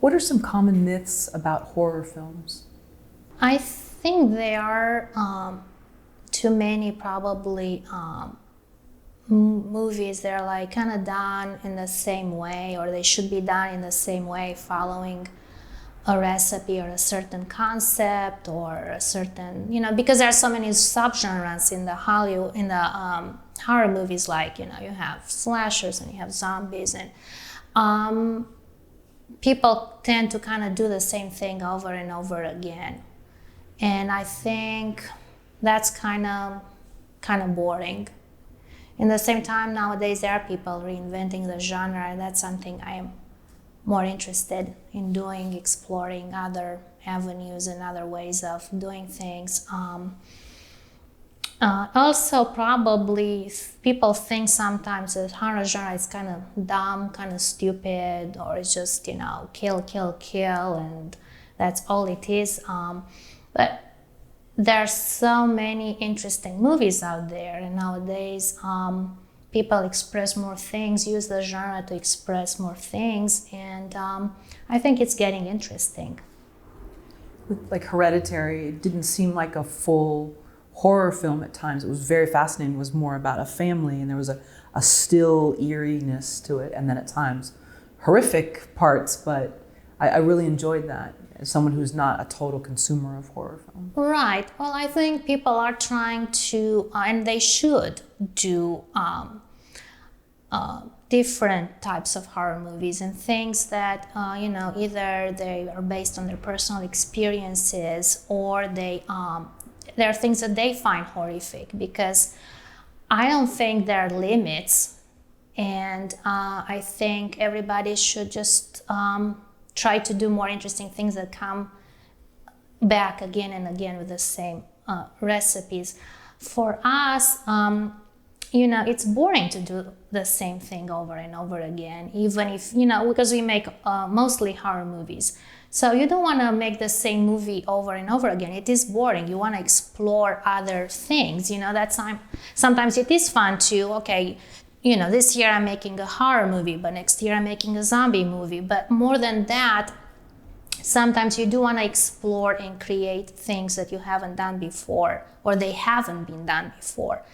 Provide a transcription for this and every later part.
What are some common myths about horror films? I think there are too many probably movies that are like kind of done in the same way, or they should be done in the same way, following a recipe or a certain concept or a certain, because there are so many subgenres in the Hollywood, in the horror movies, like, you have slashers and you have zombies, and people tend to kind of do the same thing over and over again. And I think that's kind of boring. In the same time, nowadays there are people reinventing the genre, and that's something I am more interested in doing, exploring other avenues and other ways of doing things. Also, probably people think sometimes that horror genre is kind of dumb, kind of stupid, or it's just, kill, kill, kill, and that's all it is. But there are so many interesting movies out there, and nowadays people express more things, use the genre to express more things, and I think it's getting interesting. Like Hereditary, it didn't seem like a full horror film at times. It was very fascinating. It was more about a family, and there was a still eeriness to it, and then at times horrific parts, but I really enjoyed that as someone who's not a total consumer of horror film. Right. Well, I think people are trying to, and they should do different types of horror movies, and things that, either they are based on their personal experiences, or there are things that they find horrific, because I don't think there are limits, and I think everybody should just try to do more interesting things that come back again and again with the same recipes. For us, it's boring to do the same thing over and over again, even if, because we make mostly horror movies. So you don't want to make the same movie over and over again. It is boring. You want to explore other things. Sometimes it is fun to, okay, this year I'm making a horror movie, but next year I'm making a zombie movie. But more than that, sometimes you do want to explore and create things that you haven't done before, or they haven't been done before.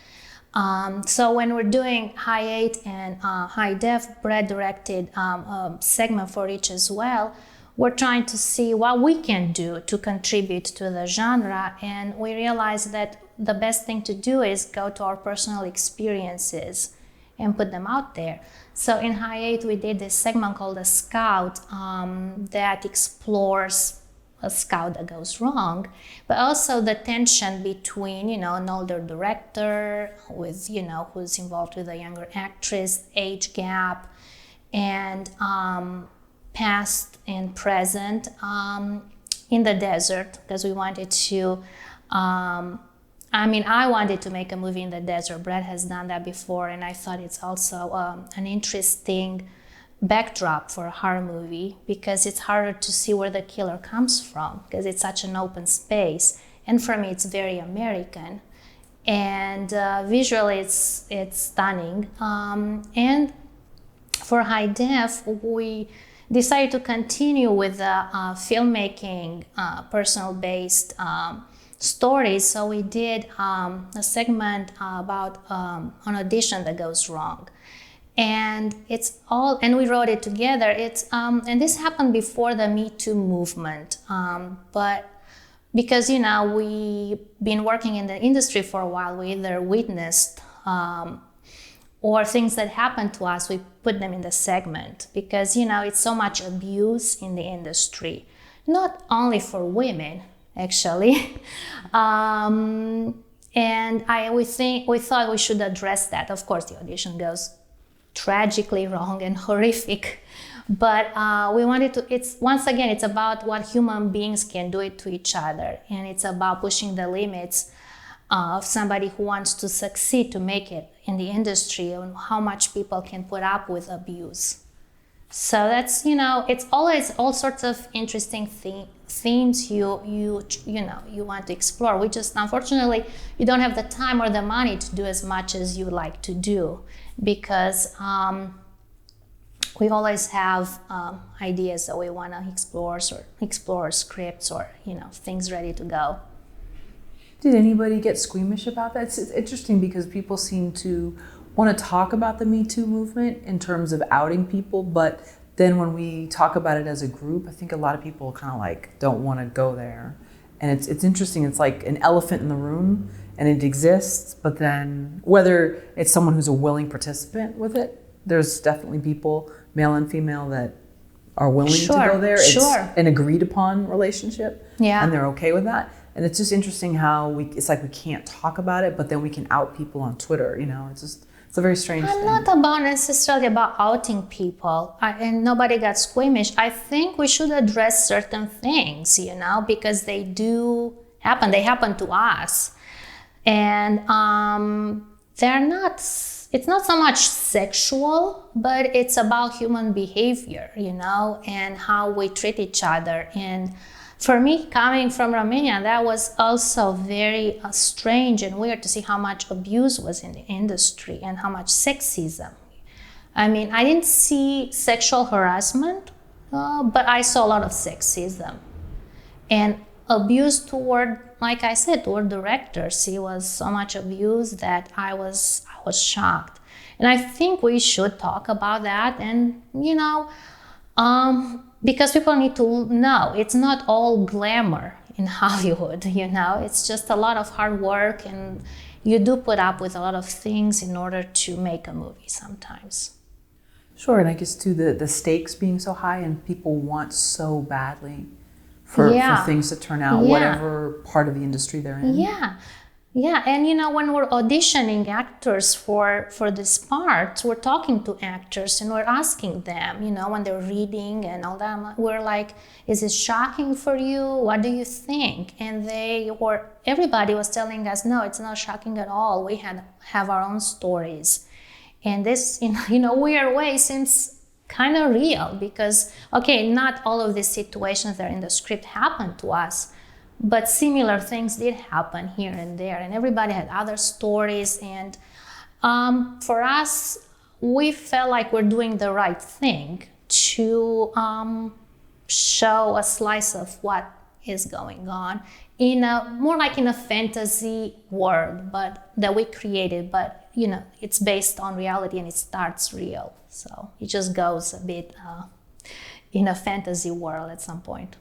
So when we're doing high 8 and high def, Brett directed a segment for each as well. We're trying to see what we can do to contribute to the genre, and we realize that the best thing to do is go to our personal experiences and put them out there. So in High 8, we did this segment called A Scout that explores a scout that goes wrong, but also the tension between, an older director with, who's involved with a younger actress, age gap, and past and present in the desert, because we wanted to I wanted to make a movie in the desert. Brett has done that before, and I thought it's also an interesting backdrop for a horror movie, because it's harder to see where the killer comes from, because it's such an open space. And for me, it's very American, and visually it's stunning. And for high def, we decided to continue with the filmmaking, personal-based stories. So we did a segment about an audition that goes wrong, and and we wrote it together. And this happened before the Me Too movement, but because we've been working in the industry for a while, we either witnessed or things that happened to us, we put them in the segment, because it's so much abuse in the industry, not only for women actually. And we thought we should address that. Of course, the audition goes tragically wrong and horrific, but we wanted to, it's about what human beings can do it to each other, and it's about pushing the limits of somebody who wants to succeed to make it in the industry, and how much people can put up with abuse. So that's, it's always all sorts of interesting themes you want to explore. We just, unfortunately, you don't have the time or the money to do as much as you like to do, because we always have ideas that we want to explore scripts or things ready to go. Did anybody get squeamish about that? It's interesting because people seem to want to talk about the Me Too movement in terms of outing people, but then when we talk about it as a group, I think a lot of people kind of like don't want to go there. And it's interesting. It's like an elephant in the room, and it exists, but then whether it's someone who's a willing participant with it, there's definitely people, male and female, that are willing to go there. It's an agreed upon relationship, and they're okay with that. And it's just interesting how it's like we can't talk about it, but then we can out people on Twitter. It's a very strange thing. Not necessarily about outing people, and nobody got squeamish. I think we should address certain things, because they do happen. They happen to us, and they're not. It's not so much sexual, but it's about human behavior, and how we treat each other. And for me, coming from Romania, that was also very strange and weird to see how much abuse was in the industry and how much sexism. I mean, I didn't see sexual harassment, but I saw a lot of sexism and abuse toward, like I said, toward directors. It was so much abuse that I was shocked. And I think we should talk about that. And, because people need to know it's not all glamour in Hollywood, it's just a lot of hard work, and you do put up with a lot of things in order to make a movie sometimes. Sure, and I guess too the stakes being so high and people want so badly for things to turn out, whatever part of the industry they're in. Yeah, and when we're auditioning actors for this part, we're talking to actors and we're asking them, when they're reading and all that, we're like, is it shocking for you? What do you think? And everybody was telling us, no, it's not shocking at all. We have our own stories. And this, in a weird way, seems kind of real because, okay, not all of these situations that are in the script happened to us, but similar things did happen here and there, and everybody had other stories. And for us, we felt like we're doing the right thing to show a slice of what is going on in more like in a fantasy world, but that we created. But it's based on reality and it starts real, so it just goes a bit in a fantasy world at some point.